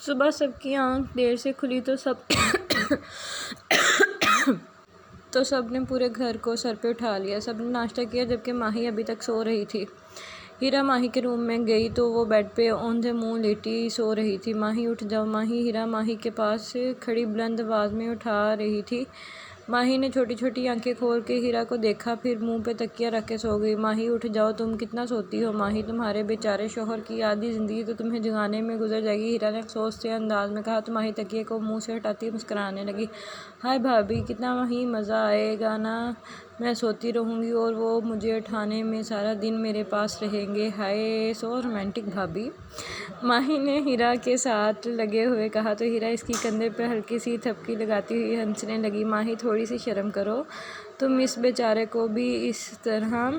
सुबह सबकी आंख देर से खुली तो सब ने पूरे घर को सर पे उठा लिया। सब ने नाश्ता किया जबकि माही अभी तक सो रही थी। हीरा माही के रूम में गई तो वो बेड पे औंधे मुंह लेटी सो रही थी। माही उठ जाओ माही, हीरा माही के पास खड़ी बुलंद आवाज़ में उठा रही थी। माही ने छोटी छोटी आंखें खोल के हीरा को देखा, फिर मुंह पे तकिया रख के सो गई। माही उठ जाओ, तुम कितना सोती हो माही, तुम्हारे बेचारे शोहर की आधी ज़िंदगी तो तुम्हें जगाने में गुजर जाएगी, हीरा ने अफसोस से अंदाज में कहा। तो माही तकिए को मुंह से हटाती मुस्कुराने लगी। हाय भाभी, कितना ही मज़ा आएगा ना, मैं सोती रहूँगी और वो मुझे उठाने में सारा दिन मेरे पास रहेंगे। हाय सो रोमांटिक भाभी, माही ने हीरा के साथ लगे हुए कहा। तो हीरा इसकी कंधे पर हल्की सी थपकी लगाती हुई हंसने लगी। माही थोड़ी सी शर्म करो, तुम इस बेचारे को भी इस तरह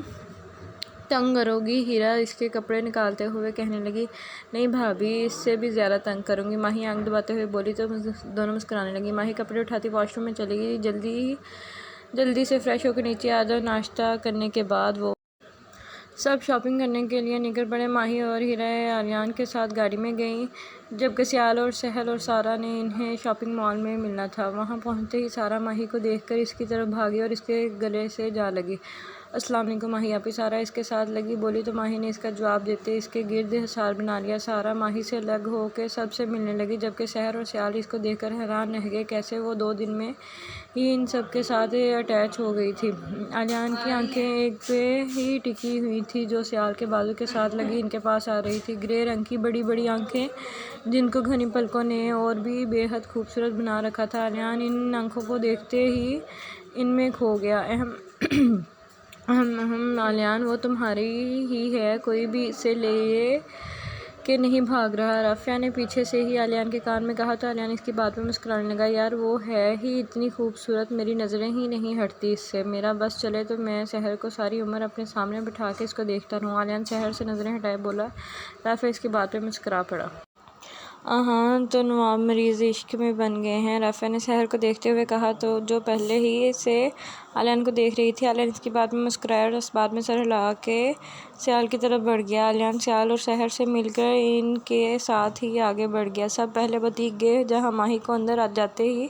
तंग करोगी, हीरा इसके कपड़े निकालते हुए कहने लगी। नहीं भाभी, इससे भी ज़्यादा तंग करूँगी, माही आंख दबाते हुए बोली। तो दोनों मुस्कुराने लगी। माही कपड़े उठाती वॉशरूम में चली गई। जल्दी से फ्रेश होकर नीचे आ जाओ। नाश्ता करने के बाद वो सब शॉपिंग करने के लिए निकल पड़े। माही और हीरा आर्यन के साथ गाड़ी में गईं, जबकि सियाल और सहल और सारा ने इन्हें शॉपिंग मॉल में मिलना था। वहां पहुंचते ही सारा माही को देखकर इसकी तरफ भागी और इसके गले से जा लगी। अस्सलाम वालेकुम माही आपी, सारा इसके साथ लगी बोली। तो माही ने इसका जवाब देते इसके गिर्द हिसार बना लिया। सारा माही से अलग होकर सबसे मिलने लगी, जबकि सहर और सियाल इसको देखकर हैरान रह गए, कैसे वो 2 दिन में ही इन सब के साथ अटैच हो गई थी। आलियान की आंखें एक पे ही टिकी हुई थी जो सियाल के बाजू के साथ लगी इनके पास आ रही थी। ग्रे रंग की बड़ी बड़ी आंखें जिनको घनी पलकों ने और भी बेहद खूबसूरत बना रखा था। आलियान इन आंखों को देखते ही इनमें खो गया। आलियान, वो तुम्हारी ही है, कोई भी इसे ले के नहीं भाग रहा, राफिया ने पीछे से ही आलियान के कान में कहा। तो आलियान इसकी बात पे मुस्कुराने लगा। यार वो है ही इतनी खूबसूरत, मेरी नज़रें ही नहीं हटती इससे, मेरा बस चले तो मैं सहर को सारी उम्र अपने सामने बिठा के इसको देखता रहूँ। आलियान सहर से नज़रें हटाए बोला। राफिया इसकी बात पे मुस्कुरा पड़ा। हाँ, तो नवाब मरीज़ इश्क में बन गए हैं, राफिया ने सहर को देखते हुए कहा, तो जो पहले ही से आलियान को देख रही थी। आलियान इसकी बात में मुस्कुराया और उस बात में सर हिला के सियाल की तरफ बढ़ गया। आलियान सियाल और सहर से मिलकर इनके साथ ही आगे बढ़ गया। सब पहले बतीक गए, जहाँ माही को अंदर आ जाते ही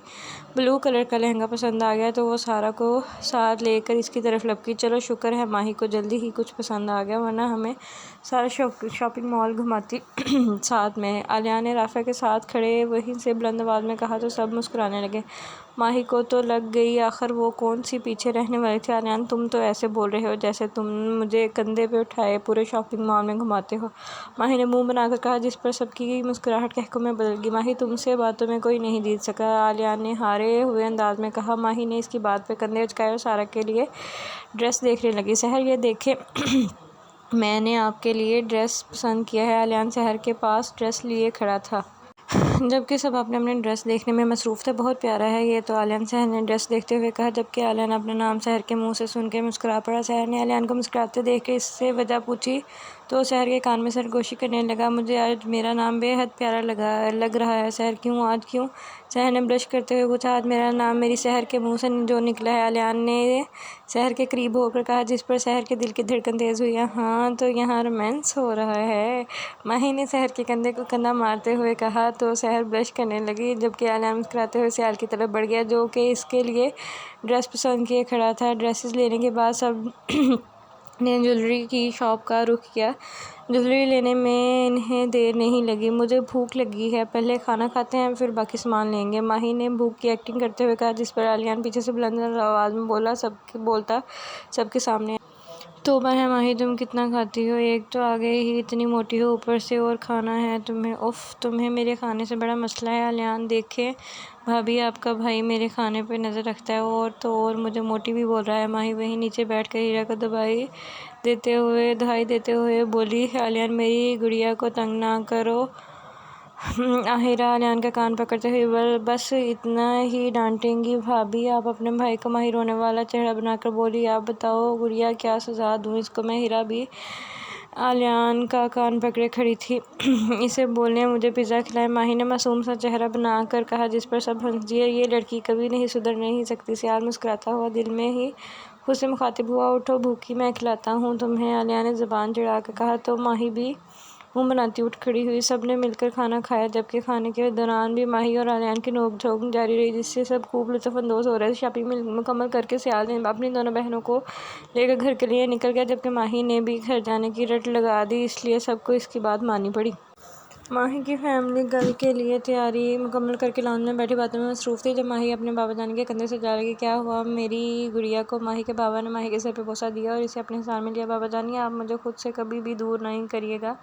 ब्लू कलर का लहंगा पसंद आ गया, तो वो सारा को साथ लेकर इसकी तरफ लपकी। चलो शुक्र है माही को जल्दी ही कुछ पसंद आ गया, वरना हमें सारा शॉपिंग मॉल घुमाती साथ में। आलिया ने राफिया के साथ खड़े वहीं से बुलंद आवाज़ में कहा। तो सब मुस्कुराने लगे। माही को तो लग गई आखिर वो कौन सी पीछे रहने वाली थी। आलियान, तुम तो ऐसे बोल रहे हो जैसे तुम मुझे कंधे पे उठाए पूरे शॉपिंग मॉल में घुमाते हो, माही ने मुंह बनाकर कहा, जिस पर सबकी मुस्कुराहट कहकों में बदल गई। माही, तुमसे बातों में कोई नहीं जीत सका, आलियान ने हारे हुए अंदाज में कहा। माही ने इसकी बात पे कंधे उचकाए और सारा के लिए ड्रेस देखने लगी। सहर, ये देखे मैंने आपके लिए ड्रेस पसंद किया है। आलियान सहर के पास ड्रेस लिए खड़ा था, जबकि सब अपने अपने ड्रेस देखने में मसरूफ़ थे। बहुत प्यारा है ये तो, आलियान सहर ने ड्रेस देखते हुए कहा, जबकि आलियान अपना नाम सहर के मुंह से सुन के मुस्कुरा पड़ा। सहर ने आलियान को मुस्कुराते देख के इससे वजह पूछी, तो सहर के कान में सरगोशी करने लगा। मुझे आज मेरा नाम बेहद प्यारा लग रहा है सहर, क्यों आज क्यों? सहर ने ब्रश करते हुए पूछा। आज मेरा नाम मेरी सहर के मुंह से जो निकला है, आलियान ने सहर के करीब होकर कहा, जिस पर सहर के दिल की धड़कन तेज़ हुई। हाँ, तो यहाँ रोमांस हो रहा है, माही ने सहर के कंधे को कंधा मारते हुए कहा। तो सहर ब्रश करने लगी, जबकि आलियान मुस्कुराते हुए सियाल की तरफ बढ़ गया, जो कि इसके लिए ड्रेस पसंद किए खड़ा था। ड्रेसेस लेने के बाद सब ने ज्वेलरी की शॉप का रुख किया। ज्वेलरी लेने में इन्हें देर नहीं लगी। मुझे भूख लगी है, पहले खाना खाते हैं फिर बाकी सामान लेंगे, माही ने भूख की एक्टिंग करते हुए कहा, जिस पर आलियान पीछे से बुलंद आवाज़ में बोलता सबके सामने। तौबा है माही, तुम कितना खाती हो, एक तो आगे ही इतनी मोटी हो, ऊपर से और खाना है तुम्हें, उफ, तुम्हें मेरे खाने से बड़ा मसला है। आलियान, देखे भाभी आपका भाई मेरे खाने पे नज़र रखता है, और तो और मुझे मोटी भी बोल रहा है। माही वहीं नीचे बैठकर हीरा को दहाई देते हुए बोली। आलियान, मेरी गुड़िया को तंग ना करो। हीरा आलियान का कान पकड़ते हुए, बस इतना ही डांटेंगी भाभी आप अपने भाई को? माही रोने वाला चेहरा बनाकर बोली। आप बताओ गुड़िया, क्या सजा दूँ इसको मैं? हीरा भी आलियान का कान पकड़े खड़ी थी। इसे बोलने मुझे पिज़्ज़ा खिलाए, माही ने मासूम सा चेहरा बनाकर कहा, जिस पर सब हंस दिए। ये लड़की कभी नहीं सुधर नहीं सकती। सियाल मुस्कुराता हुआ दिल में ही खुद से मुखातिब हुआ, उठो भूखी, मैं खिलाता हूँ तुम्हें, आलिया ने ज़बान चिढ़ा कर कहा। तो माही भी मुंह बनाती उठ खड़ी हुई। सब ने मिलकर खाना खाया, जबकि खाने के दौरान भी माही और आलियान की नोक-झोंक जारी रही, जिससे सब खूब लुत्फ़अंदोज़ हो रहे थे। शॉपिंग मुकम्मल करके सियाल ने अपनी दोनों बहनों को लेकर घर के लिए निकल गया, जबकि माही ने भी घर जाने की रट लगा दी, इसलिए सबको इसकी बात माननी पड़ी। माही की फैमिली कल के लिए तैयारी मुकम्मल करके लॉन में बैठी बातों में मसरूफ़ थी, जब माही अपने बाबा जान के कंधे से जा लगी। क्या हुआ मेरी गुड़िया को? माही के बाबा ने माही के सर पे बोसा दिया और इसे अपने साथ में लिया। बाबा जानिए, आप मुझे खुद से कभी भी दूर नहीं करिएगा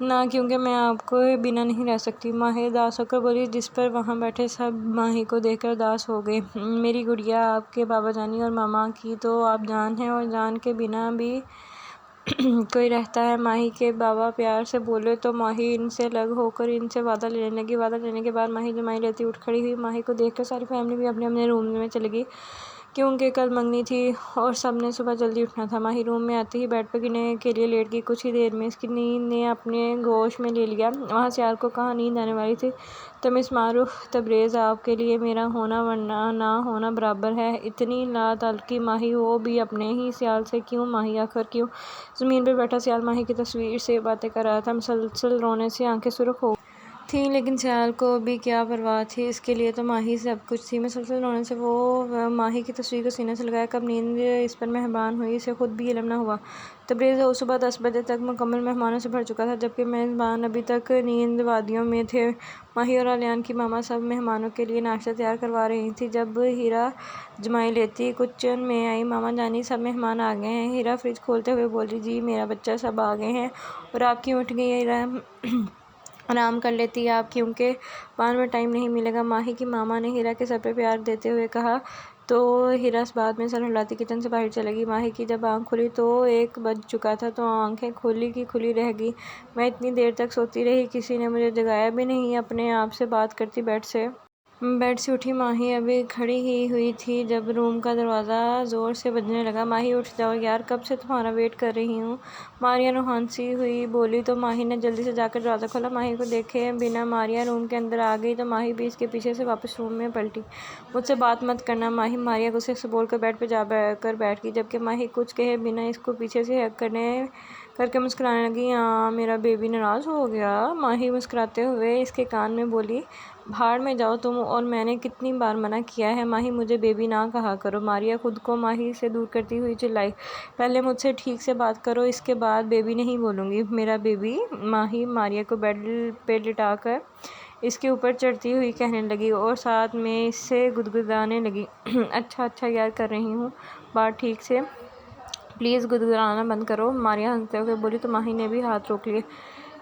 ना, क्योंकि मैं आपको बिना नहीं रह सकती। माही उदास होकर बोली, जिस पर वहाँ बैठे सब माही को देखकर उदास हो गए। मेरी गुड़िया, आपके बाबा जानी और मामा की तो आप जान हैं, और जान के बिना भी कोई रहता है। माही के बाबा प्यार से बोले तो माही इनसे अलग होकर इनसे वादा लेने लगी। वादा लेने के बाद माही जमाई लेती उठ खड़ी हुई। माही को देखकर सारी फैमिली भी अपने अपने रूम में चली गई, क्योंकि कल मंगनी थी और सब ने सुबह जल्दी उठना था। माही रूम में आते ही बेड पर गिरने के लिए लेट गई। कुछ ही देर में इसकी नींद ने अपने गोश में ले लिया। वहाँ सियाल को कहाँ नींद आने वाली थी। तो मिस मारूफ तबरेज़, आपके लिए मेरा होना वरना ना होना बराबर है। इतनी लाताल्लुक़ी माही, वो भी अपने ही सियाल से। क्यों माही, आखिर क्यों? ज़मीन पर बैठा सियाल माही की तस्वीर से बातें कर रहा था। मुसलसल रोने से आंखें सुर्ख हो थी, लेकिन सियाल को भी क्या परवाह थी, इसके लिए तो माही सब कुछ थी। मुसलसल रोने से वो माही की तस्वीर को सीने से लगाया। कब नींद इस पर मेहरबान हुई, इसे खुद भी इल्म न हुआ। तबरेज़ हाउस सुबह 10 बजे तक मुकम्मल मेहमानों से भर चुका था, जबकि मेज़बान अभी तक नींद वादियों में थे। माही और आलियान की मामा सब मेहमानों के लिए नाश्ता तैयार करवा रही थी, जब हीरा जमाई लेती किचन में आई। मामा जानी, सब मेहमान आ गए हैं। हीरा फ्रिज खोलते हुए बोली, जी मेरा बच्चा, सब आ गए हैं। और आप क्यों उठ गई? हीरा, आराम कर लेती आप, क्योंकि बाद में टाइम नहीं मिलेगा, माही की मामा ने हीरा के सर पे प्यार देते हुए कहा। तो हीरा बाद में सर हिलाती किचन से बाहर चलेगी। माही की जब आँख खुली तो 1 बज चुका था, तो आंखें खुली की खुली रह गई। मैं इतनी देर तक सोती रही, किसी ने मुझे जगाया भी नहीं। अपने आप से बात करती बेड से उठी माही अभी खड़ी ही हुई थी, जब रूम का दरवाज़ा ज़ोर से बजने लगा। माही, उठ जाओ यार, कब से तुम्हारा वेट कर रही हूँ। मारिया रुहानसी हुई बोली, तो माही ने जल्दी से जाकर दरवाज़ा खोला। माही को देखे बिना मारिया रूम के अंदर आ गई, तो माही भी इसके पीछे से वापस रूम में पलटी। मुझसे बात मत करना माही, मारिया गुस्से से बोलकर बेड पर जाकर बैठ गई, जबकि माही कुछ कहे बिना इसको पीछे से हग करके मुस्कुराने लगी। हाँ, मेरा बेबी नाराज़ हो गया। माही मुस्कुराते हुए इसके कान में बोली, भाड़ में जाओ तुम, और मैंने कितनी बार मना किया है माही, मुझे बेबी ना कहा करो। मारिया खुद को माही से दूर करती हुई चिल्लाई, पहले मुझसे ठीक से बात करो, इसके बाद बेबी नहीं बोलूँगी। मेरा बेबी? माही मारिया को बेड पे लिटाकर इसके ऊपर चढ़ती हुई कहने लगी, और साथ में इससे गुदगुदाने लगी। अच्छा यार, कर रही हूँ बात ठीक से, प्लीज़ गुदगुदाना बंद करो। मारिया हंसते हुए बोली, तो माही ने भी हाथ रोक लिए।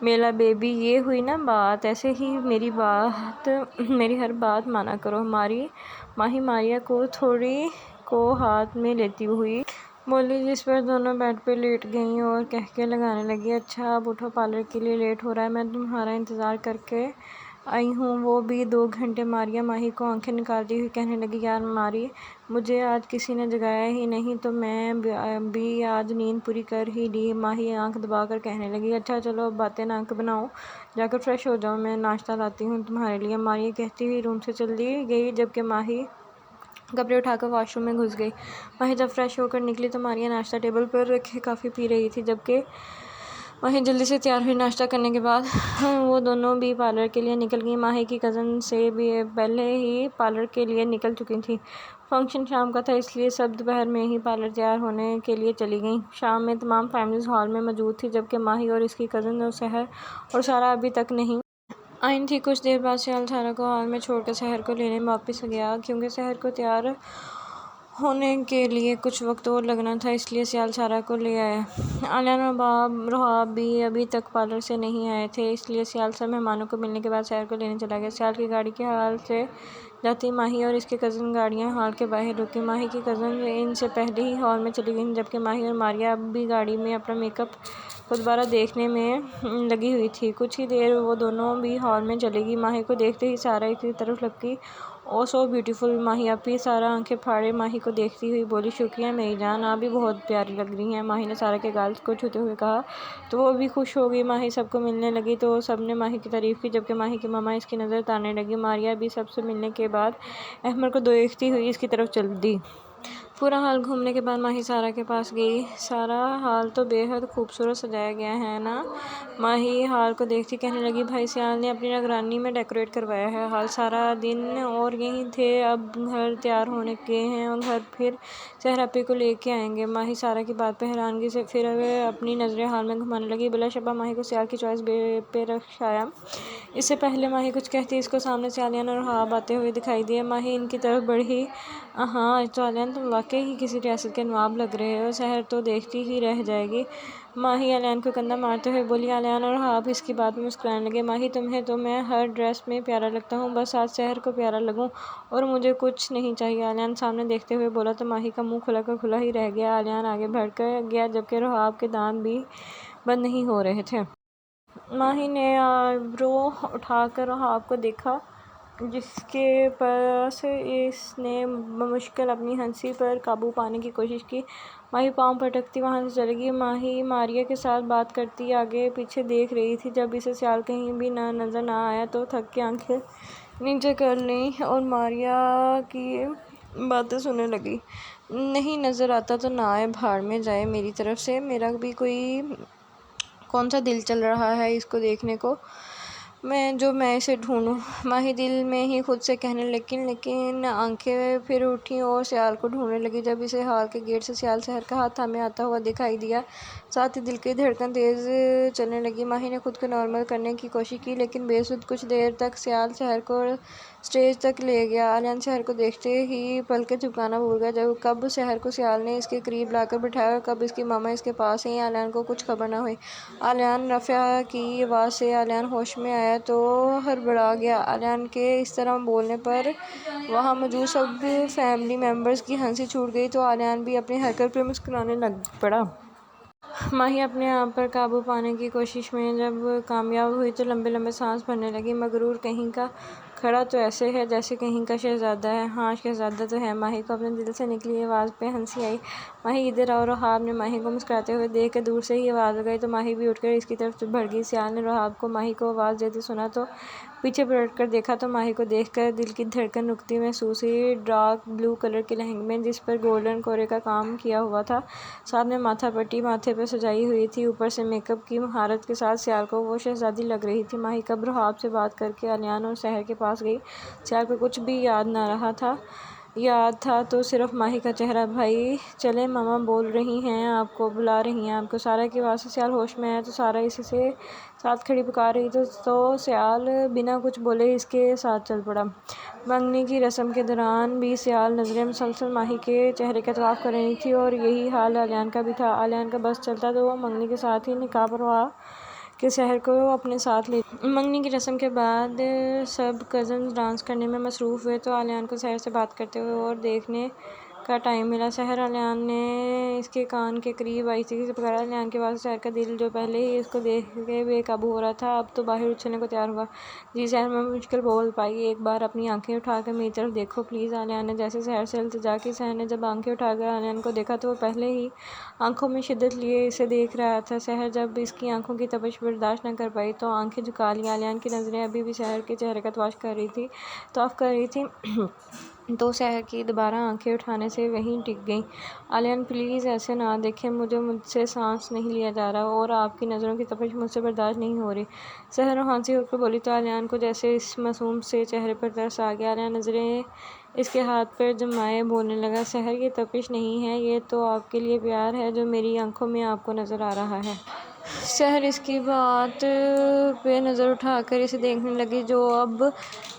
मेरा बेबी, ये हुई ना बात, ऐसे ही मेरी हर बात माना करो। माही मारिया को थोड़ी को हाथ में लेती हुई बोली, जिस पर दोनों बेड पे लेट गईं और कहके लगाने लगी। अच्छा अब उठो, पार्लर के लिए लेट हो रहा है, मैं तुम्हारा इंतज़ार करके आई हूँ, वो भी 2 घंटे। मारिया माही को आंखें निकालती हुई कहने लगी, यार मारी, मुझे आज किसी ने जगाया ही नहीं, तो मैं भी आज नींद पूरी कर ही ली। माही आंख दबाकर कहने लगी, अच्छा चलो अब बातें ना बनाओ, जाकर फ्रेश हो जाओ, मैं नाश्ता लाती हूँ तुम्हारे लिए। मारिया कहती हुई रूम से चली गई, जबकि माही कपड़े उठाकर वॉशरूम में घुस गई। माही जब फ्रेश होकर निकली तो मारिया नाश्ता टेबल पर रखे कॉफ़ी पी रही थी, जबकि माही जल्दी से तैयार हुई। नाश्ता करने के बाद वो दोनों भी पार्लर के लिए निकल गई। माही की कज़न से भी पहले ही पार्लर के लिए निकल चुकी थी। फंक्शन शाम का था, इसलिए सब दोपहर में ही पार्लर तैयार होने के लिए चली गईं। शाम में तमाम फैमिलीज़ हॉल में मौजूद थी, जबकि माही और इसकी कज़न और सारा अभी तक नहीं आई थी। कुछ देर बाद सियाल सारा को हॉल में छोड़कर सहर को लेने वापस गया, क्योंकि सहर को तैयार होने के लिए कुछ वक्त और लगना था, इसलिए सियाल सारा को ले आया। आलियान और रोहाब भी अभी तक पार्लर से नहीं आए थे, इसलिए सियाल सब मेहमानों को मिलने के बाद सहर को लेने चला गया। सियाल की गाड़ी के हाल से जाती माही और इसके कज़न गाड़ियाँ हॉल के बाहर रुकी। माही की कज़न इनसे पहले ही हॉल में चली गई, जबकि माही और मारिया अब भी गाड़ी में अपना मेकअप को दोबारा देखने में लगी हुई थी। कुछ ही देर वो दोनों भी हॉल में चली गई। माही को देखते ही सारा एक तरफ लपकी, ओ सो ब्यूटीफुल माही। अपी सारा आंखें फाड़े माही को देखती हुई बोली, शुक्रिया मेरी जान, आप भी बहुत प्यारी लग रही हैं। माही ने सारा के गाल को छूते हुए कहा, तो वो भी खुश हो गई। माही सबको मिलने लगी तो सबने माही की तारीफ़ की, जबकि माही की मामा इसकी नज़र तारने लगी। मारिया भी सबसे मिलने के बाद अहमद को देखती हुई इसकी तरफ चल दी। पूरा हाल घूमने के बाद माही सारा के पास गई। सारा हाल तो बेहद खूबसूरत सजाया गया है ना। माही हाल को देखती कहने लगी, भाई सियाल ने अपनी निगरानी में डेकोरेट करवाया है हाल। सारा दिन और यहीं थे, अब घर तैयार होने गए हैं और घर फिर सहरापी को लेके आएंगे। माही सारा की बात पर हैरानगी से फिर अपनी नज़रें हाल में घुमाने लगी। बिलाशबा माही को सियाल की चॉइस पे रखाया। इससे पहले माही कुछ कहती इसको सामने से आलियान और हाब आते हुए दिखाई दिए। माही इनकी तरफ बढ़ी। हाँ तो आलियान, तुम वाकई ही किसी रियासत के नवाब लग रहे हो। शहर तो देखती ही रह जाएगी। माही आलियान को कंधा मारते हुए बोली। आलियान और हाब इसकी बात में मुस्कुराने लगे। माही, तुम्हें तो मैं हर ड्रेस में प्यारा लगता हूँ, बस आज शहर को प्यारा लगूँ और मुझे कुछ नहीं चाहिए। आलियान सामने देखते हुए बोला तो माही का मुंह खुला का खुला ही रह गया। आलियान आगे बढ़ कर गया जबकि रोहाब के दांत भी बंद नहीं हो रहे थे। माही ने आईब्रो उठाकर रोहाब को देखा जिसके पास इसने बमुश्किल अपनी हंसी पर काबू पाने की कोशिश की। माही पाँव पटकती वहाँ से चली गई। माही मारिया के साथ बात करती आगे पीछे देख रही थी। जब इसे सियाल कहीं भी नज़र ना आया तो थक के आंखें नीचे कर ली और मारिया की बातें सुनने लगी। नहीं नज़र आता तो ना आए, भाड़ में जाए मेरी तरफ से। मेरा भी कौन सा दिल चल रहा है इसको देखने को, मैं इसे ढूंढूं। माही दिल में ही खुद से कहने लेकिन आंखें फिर उठी और सियाल को ढूंढने लगी। जब इसे हाल के गेट से सियाल शहर का हाथ थामे आता हुआ दिखाई दिया, साथ ही दिल की धड़कन तेज चलने लगी। माही ने खुद को नॉर्मल करने की कोशिश की लेकिन बेसुध। कुछ देर तक सियाल शहर को स्टेज तक ले गया। आलियान शहर को देखते ही पलकें झपकाना भूल गया। जब कब शहर को सियाल ने इसके करीब लाकर बिठाया और कब इसकी मामा इसके पास ही आलियान को कुछ खबर न हुई। आलियान, रफ़िया की आवाज़ से आलियान होश में आया तो हड़बड़ा गया। आलियान के इस तरह बोलने पर वहाँ मौजूद सब फैमिली मेम्बर्स की हंसी छूट गई तो आलियान भी अपनी हरकत पर मुस्कुराने लग पड़ा। माही अपने आप पर काबू पाने की कोशिश में जब कामयाब हुई तो लंबे लंबे सांस भरने लगी। मगरूर कहीं का, खड़ा तो ऐसे है जैसे कहीं का शहजादा है। हाँ शहजादा तो है। माही को अपने दिल से निकली आवाज़ पे हंसी आई। माही इधर आओ। रोहाब ने माही को मुस्कुराते हुए देख कर दूर से ही आवाज़ लगाई तो माही भी उठकर इसकी तरफ बढ़ गई। सियाल ने रोहाब को माही को आवाज़ देते सुना तो पीछे पलट कर देखा तो माही को देखकर दिल की धड़कन रुकती महसूस हुई। डार्क ब्लू कलर के लहंगे में जिस पर गोल्डन कोरे का काम किया हुआ था, साथ में माथा पट्टी माथे पर सजाई हुई थी, ऊपर से मेकअप की महारत के साथ सियाल को वो शहजादी लग रही थी। माही कब रोहाब से बात करके आलियान और शहर के पास गई। सियाल को कुछ भी याद था तो सिर्फ माही का चेहरा। भाई चले, मामा बोल रही हैं आपको, बुला रही हैं आपको। सारा की आवाज़ से सियाल होश में आया तो सारा इसी से साथ खड़ी पुकार रही तो सियाल बिना कुछ बोले इसके साथ चल पड़ा। मंगनी की रस्म के दौरान भी सियाल नज़रें मुसलसल माही के चेहरे का तवाफ कर रही थी और यही हाल आलियान का भी था। आलियान का बस चलता तो वो मंगनी के साथ ही निकाह पढ़वा के शहर को अपने साथ ले। मंगनी की रस्म के बाद सब कज़न्स डांस करने में मसरूफ़ हुए तो आलियान को शहर से बात करते हुए और देखने का टाइम मिला। शहर आलियान ने इसके कान के करीब आई थी पुकारा। आलियान के पास शहर का दिल जो पहले ही इसको देख के बेकाबू हो रहा था अब तो बाहर उछलने को तैयार हुआ। जी शहर में मुश्किल बोल पाई, एक बार अपनी आंखें उठाकर मेरी तरफ देखो प्लीज़। आलियान ने जैसे शहर से इल्तिजा की। शहर ने जब आंखें उठाकर आलियान को देखा तो वो पहले ही आंखों में शिद्दत लिए इसे देख रहा था। शहर जब इसकी आंखों की तपिश बर्दाश्त न कर पाई तो आंखें झुका ली। आलियान की नज़रें अभी भी शहर के चेहरे का तवाफ कर रही थी तो शहर की दोबारा आंखें उठाने से वहीं टिक गई। आलियान प्लीज़ ऐसे ना देखें, मुझसे सांस नहीं लिया जा रहा और आपकी नज़रों की तपिश मुझसे बर्दाश्त नहीं हो रही। शहर हंसी होकर बोली तो आलियान को जैसे इस मासूम से चेहरे पर तरस आ गया। आलियान नज़रें इसके हाथ पर जमाए बोलने लगा, शहर ये तपिश नहीं है, ये तो आपके लिए प्यार है जो मेरी आंखों में आपको नज़र आ रहा है। शहर इसकी बात पे नज़र उठाकर इसे देखने लगी जो अब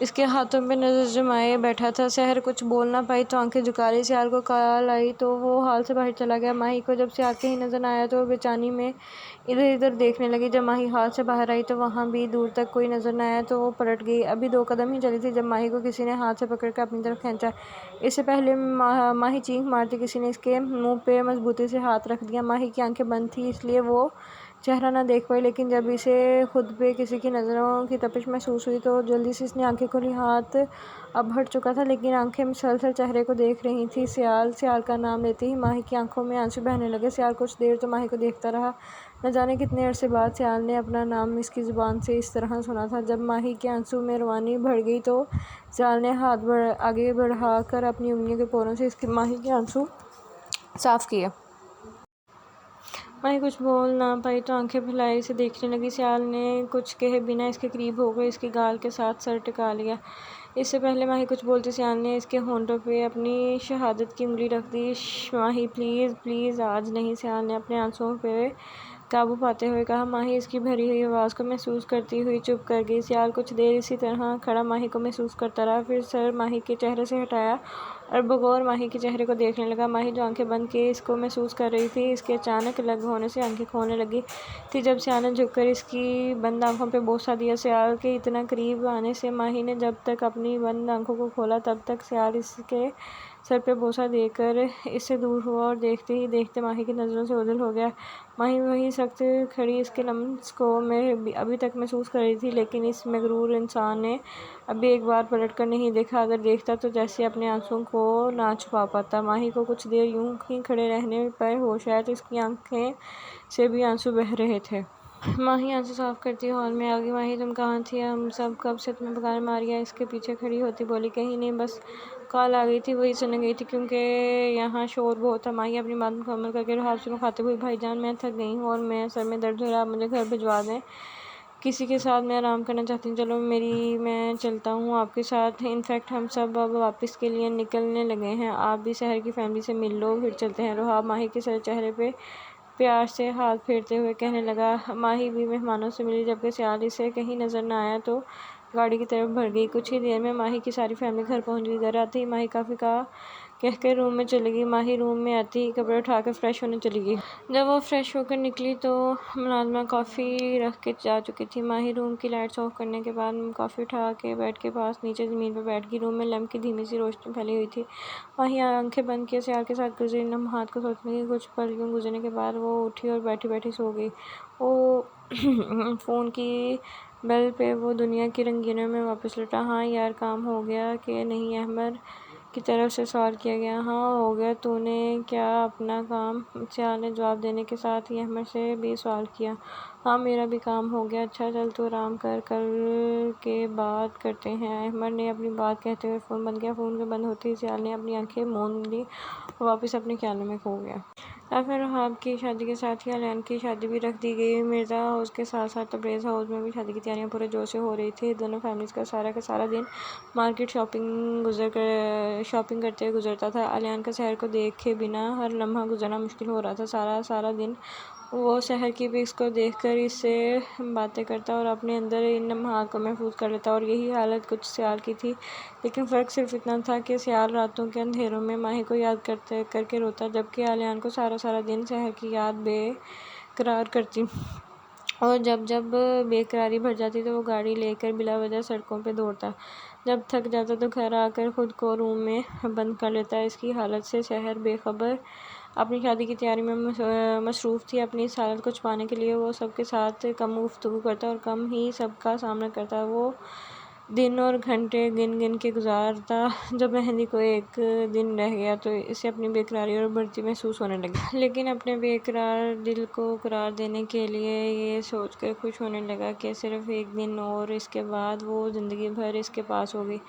इसके हाथों पे नज़र जमाए बैठा था। शहर कुछ बोल ना पाई तो आंखें झुका ली। सियाल को कॉल आई तो वो हाल से बाहर चला गया। माही को जब सियाल कहीं नज़र आया तो वो बेचैनी में इधर उधर देखने लगी। जब माही हाल से बाहर आई तो वहाँ भी दूर तक कोई नज़र न आया तो वो पलट गई। अभी 2 कदम ही चली थी जब माही को किसी ने हाथ से पकड़कर अपनी तरफ खींचा। इससे पहले माही चीख मारती किसी ने इसके मुँह पे मजबूती से हाथ रख दिया। माही की आंखें बंद थी इसलिए वो चेहरा ना देख पाई लेकिन जब इसे खुद पे किसी की नज़रों की तपिश महसूस हुई तो जल्दी से इसने आंखें खोली। हाथ अब हट चुका था लेकिन आंखें मुसलसल चेहरे को देख रही थी। सियाल का नाम लेते ही माही की आंखों में आंसू बहने लगे। सियाल कुछ देर तो माही को देखता रहा। न जाने कितने अरसे बाद सियाल ने अपना नाम इसकी ज़ुबान से इस तरह सुना था। जब माही के आंसू में रवानी बढ़ गई तो सियाल ने हाथ आगे बढ़ा कर अपनी उंगलियों के पोरों से माही के आंसू साफ़ किया। माही कुछ बोल ना पाई तो आंखें फैलाई इसे देखने लगी। सियाल ने कुछ कहे बिना इसके करीब हो गए, इसकी गाल के साथ सर टिका लिया। इससे पहले माही कुछ बोलती सियाल ने इसके होंठों पे अपनी शहादत की उंगली रख दी। माही प्लीज़ प्लीज़ आज नहीं, सियाल ने अपने आंसुओं पे काबू पाते हुए कहा। माही इसकी भरी हुई आवाज़ को महसूस करती हुई चुप कर गई। सियाल कुछ देर इसी तरह खड़ा माही को महसूस करता रहा, फिर सर माही के चेहरे से हटाया और बगौर माही के चेहरे को देखने लगा। माही जो आंखें बंद किए इसको महसूस कर रही थी, इसके अचानक अलग होने से आंखें खोलने लगी थी। जब सियाल ने झुककर इसकी बंद आंखों पे बोसा दिया। सियाल के इतना करीब आने से माही ने जब तक अपनी बंद आंखों को खोला तब तक सियाल इसके सर पे बोसा देकर इससे दूर हुआ और देखते ही देखते माही की नज़रों से ओझल हो गया। माही वहीं सख्त खड़ी इसके लम्स को मैं अभी तक महसूस कर रही थी, लेकिन इस मगरूर इंसान ने अभी एक बार पलट कर नहीं देखा। अगर देखता तो जैसे अपने आंसुओं को ना छुपा पाता। माही को कुछ देर यूं ही खड़े रहने पर होश आया तो इसकी आंखें से भी आंसू बह रहे थे। माही आंसू साफ करती हॉल में आ गई। माही तुम कहाँ थी? हम सब कब से तुम्हें पुकार मारिया। इसके पीछे खड़ी होती बोली। कहीं नहीं, बस कॉल आ गई थी, वही सुन गई थी क्योंकि यहाँ शोर बहुत था। माही अपनी बात मुकम्मल करके रुहाब से मुखातिब हुई। भाईजान मैं थक गई हूँ और मैं सर में दर्द हो रहा है, आप मुझे घर भिजवा दें, किसी के साथ मैं आराम करना चाहती हूँ। चलो मैं चलता हूँ आपके साथ। इनफैक्ट हम सब अब वापस के लिए निकलने लगे हैं, आप भी शहर की फैमिली से मिल लो, फिर चलते हैं। रुहाब माही के चेहरे पे प्यार से हाथ फेरते हुए कहने लगा। माही भी मेहमानों से मिली, जबकि सियाल इसे कहीं नजर न आया तो गाड़ी की तरफ बढ़ गई। कुछ ही देर में माही की सारी फैमिली घर पहुंच गई। घर आते ही माही काफ़ी का कहकर रूम में चली गई। माही रूम में आती ही कपड़े उठाकर फ्रेश होने चली गई। जब वो फ्रेश होकर निकली तो मुलाजमा कॉफ़ी रख के जा चुकी थी। माही रूम की लाइट्स ऑफ करने के बाद कॉफ़ी उठा के बेड के पास नीचे ज़मीन पर बैठ गई। रूम में लैंप की धीमी सी रोशनी फैली हुई थी। माही आंखें बंद किए सियाल के साथ गुजरी लम्हात को सोचने की। कुछ पल यूँ गुजरने के बाद वो उठी और बैठी बैठी सो गई। वो फ़ोन की बेल पे वो दुनिया की रंगीनों में वापस लौटा। हाँ यार, काम हो गया कि नहीं? अहमद की तरफ से सवाल किया गया। हाँ हो गया, तूने क्या अपना काम? सियाल ने जवाब देने के साथ ही अहमद से भी सवाल किया। हाँ मेरा भी काम हो गया। अच्छा चल तू आराम कर, कल के बात करते हैं। अहमद ने अपनी बात कहते हुए फ़ोन बंद किया। फ़ोन के बंद होते ही सियाल ने अपनी आंखें मूंद ली और वापस अपने ख्यालों में खो गया। फिर रुहाब की शादी के साथ ही अलियान की शादी भी रख दी गई। मिर्ज़ा हाउस के साथ साथ तबरेज़ हाउस में भी शादी की तैयारियां पूरे जोर से हो रही थी। दोनों फैमिलीज़ का सारा दिन मार्केट शॉपिंग करते हुए गुजरता था। अलियान का शहर को देखे बिना हर लम्हा गुजरना मुश्किल हो रहा था। सारा दिन वो शहर की पिक्स को देखकर इससे बातें करता और अपने अंदर इन लम्हात को महफूज कर लेता, और यही हालत कुछ सियाल की थी। लेकिन फ़र्क सिर्फ इतना था कि सियाल रातों के अंधेरों में माही को याद करके रोता, जबकि आलियान को सारा दिन शहर की याद बेकरार करती। और जब बेकरारी भर जाती तो वो गाड़ी लेकर बिला वजह सड़कों पे दौड़ता। जब थक जाता तो घर आकर खुद को रूम में बंद कर लेता। इसकी हालत से शहर बेखबर अपनी शादी की तैयारी में मसरूफ़ थी। अपनी इस हालत को छुपाने के लिए वो सबके साथ कम गुफ्तगू करता और कम ही सबका सामना करता। वो दिन और घंटे गिन गिन के गुजारता। जब मेहंदी को एक दिन रह गया तो इसे अपनी बेकरारी और बढ़ती महसूस होने लगी, लेकिन अपने बेकरार दिल को करार देने के लिए ये सोचकर खुश होने लगा कि सिर्फ एक दिन और, इसके बाद वो ज़िंदगी भर इसके पास होगी।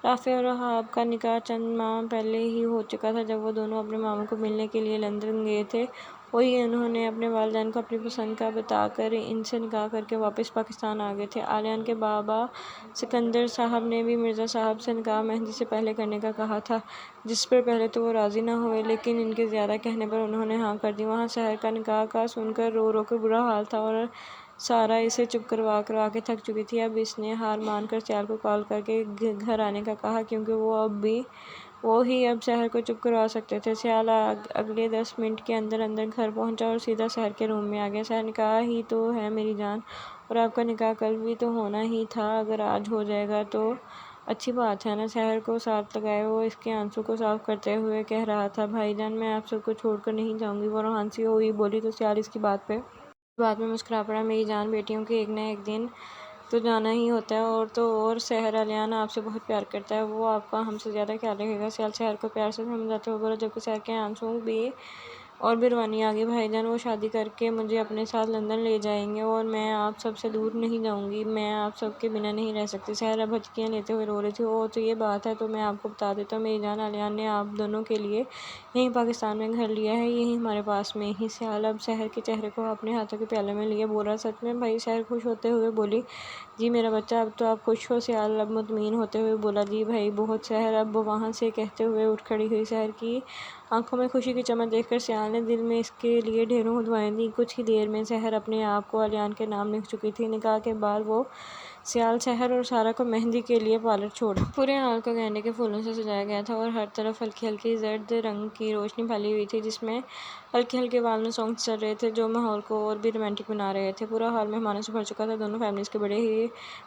राफ़िया और वहाब का निकाह चंद माह पहले ही हो चुका था। जब वो दोनों अपने मामू को मिलने के लिए लंदन गए थे, वही उन्होंने अपने वालिदैन को अपनी पसंद का बताकर इनसे निकाह करके वापस पाकिस्तान आ गए थे। आलियान के बाबा सिकंदर साहब ने भी मिर्ज़ा साहब से निकाह मेहंदी से पहले करने का कहा था, जिस पर पहले तो वो राज़ी न हुए, लेकिन इनके ज़्यादा कहने पर उन्होंने हाँ कर दी। वहाँ शहर का निकाह का सुनकर रो रो कर बुरा हाल था और सारा इसे चुप करवा के थक चुकी थी। अब इसने हार मानकर सियाल को कॉल करके घर आने का कहा, क्योंकि वो ही अब शहर को चुप करवा सकते थे। सियाल अगले 10 मिनट के अंदर अंदर घर पहुंचा और सीधा शहर के रूम में आ गया। शहर निकाह ही तो है मेरी जान, और आपका निकाह कल भी तो होना ही था। अगर आज हो जाएगा तो अच्छी बात है ना। शहर को साथ लगाए वो इसके आंसू को साफ करते हुए कह रहा था। भाईजान मैं आप सबको छोड़कर नहीं जाऊंगी। वो रोहानसी हुई बोली तो सियाल इसकी बात में मुस्कुरा पड़ा। मेरी जान, बेटियों के एक न एक दिन तो जाना ही होता है, और तो और शहर अलियान आपसे बहुत प्यार करता है, वो आपका हमसे ज़्यादा ख्याल रखेगा। सियाल शहर को प्यार से समझाते हुए बोला, जबकि शहर के आंसू भी और भी रवानी आ गई भाईजान, वो शादी करके मुझे अपने साथ लंदन ले जाएंगे और मैं आप सब से दूर नहीं जाऊंगी, मैं आप सब के बिना नहीं रह सकती। सहरा भचकियाँ लेते हुए रो रही थी। ओ तो ये बात है, तो मैं आपको बता देता हूँ, मेरी जान आलियान ने आप दोनों के लिए यहीं पाकिस्तान में घर लिया है, यहीं हमारे पास में ही। सियाल अब शहर के चेहरे को अपने हाथों के प्याले में लिए बोला, सच में भाई? शहर खुश होते हुए बोली, जी मेरा बच्चा, अब तो आप खुश हो? सियाल अब मुतमईन होते हुए बोला, जी भाई बहुत। शहर अब वहाँ से कहते हुए उठ खड़ी हुई। शहर की आंखों में खुशी की चमक देखकर सियाल ने दिल में इसके लिए ढेरों दुआएं दी। कुछ ही देर में शहर अपने आप को आलियान के नाम लिख चुकी थी। निकाह के बाद वो सियाल शहर और सारा को मेहंदी के लिए पार्लर छोड़। पूरे हॉल को गेंदे के फूलों से सजाया गया था और हर तरफ हल्की हल्की जर्द रंग की रोशनी फैली हुई थी, जिसमें हल्के हल्के वालना सॉन्ग्स चल रहे थे जो माहौल को और भी रोमांटिक बना रहे थे। पूरा हॉल मेहमानों से भर चुका था। दोनों फैमिलीज के बड़े ही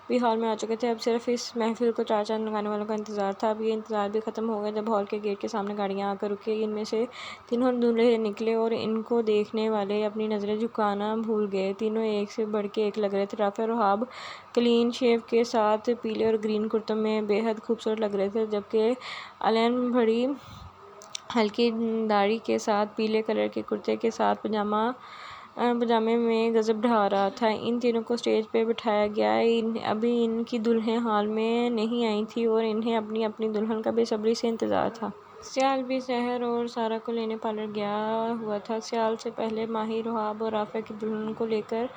भी हॉल में आ चुके थे। अब सिर्फ इस महफिल को चार चांद लगाने वालों का इंतजार था। अब ये इंतजार भी खत्म हो गया जब हॉल के गेट के सामने गाड़ियां आकर रुकी। इनमें से तीनों दूल्हे निकले और इनको देखने वाले अपनी नजरें झुकाना भूल गए। तीनों एक से बढ़ के एक लग रहे थे। राफेल और वहाब क्लीन शेव के साथ पीले और ग्रीन कुर्तों में बेहद खूबसूरत लग रहे थे, जबकि आलियान बड़ी हल्की दाढ़ी के साथ पीले कलर के कुर्ते के साथ पजामे में गजब ढा रहा था। इन तीनों को स्टेज पे बिठाया गया। अभी इनकी दुल्हन हॉल में नहीं आई थी और इन्हें अपनी अपनी दुल्हन का बेसब्री से इंतजार था। सियाल भी शहर और सारा को लेने पार्लर गया हुआ था। सियाल से पहले माही, रुहाब और राफे की दुल्हन को लेकर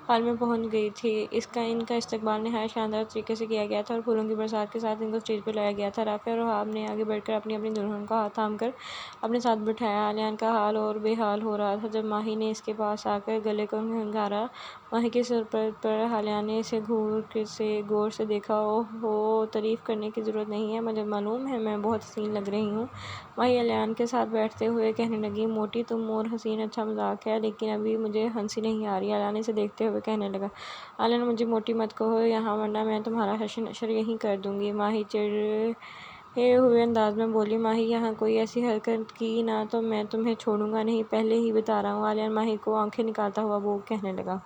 हॉल में पहुंच गई थी। इनका इस्तकबाल नहायत शानदार तरीके से किया गया था और फूलों की बरसात के साथ इनको स्टेज पर लाया गया था। राफे और रुहाब ने आगे बढ़कर अपनी अपनी दुल्हन का हाथ थाम कर अपने साथ बिठाया। आलियान का हाल और बेहाल हो रहा था जब माही ने इसके पास आकर गले को खंगारा। माही के सिर पर आलियान ने इसे गौर से देखा। ओहो, तारीफ करने की ज़रूरत नहीं है, मुझे मालूम है मैं बहुत हसीन लग रही हूँ। माही आलियान के साथ बैठते हुए कहने लगी, मोटी तुम और हसीन अच्छा मजाक है, लेकिन अभी मुझे हंसी नहीं आ रही। आलियान इसे देखते हुए कहने लगा, आलियान मुझे मोटी मत कहो यहाँ, वरना मैं तुम्हारा हशर यहीं कर दूंगी। माही चिढ़े हुए अंदाज में बोली, माही यहाँ कोई ऐसी हरकत की ना तो मैं तुम्हें छोड़ूंगा नहीं, पहले ही बता रहा हूँ। आलियान माही को आंखें निकालता हुआ वो कहने लगा।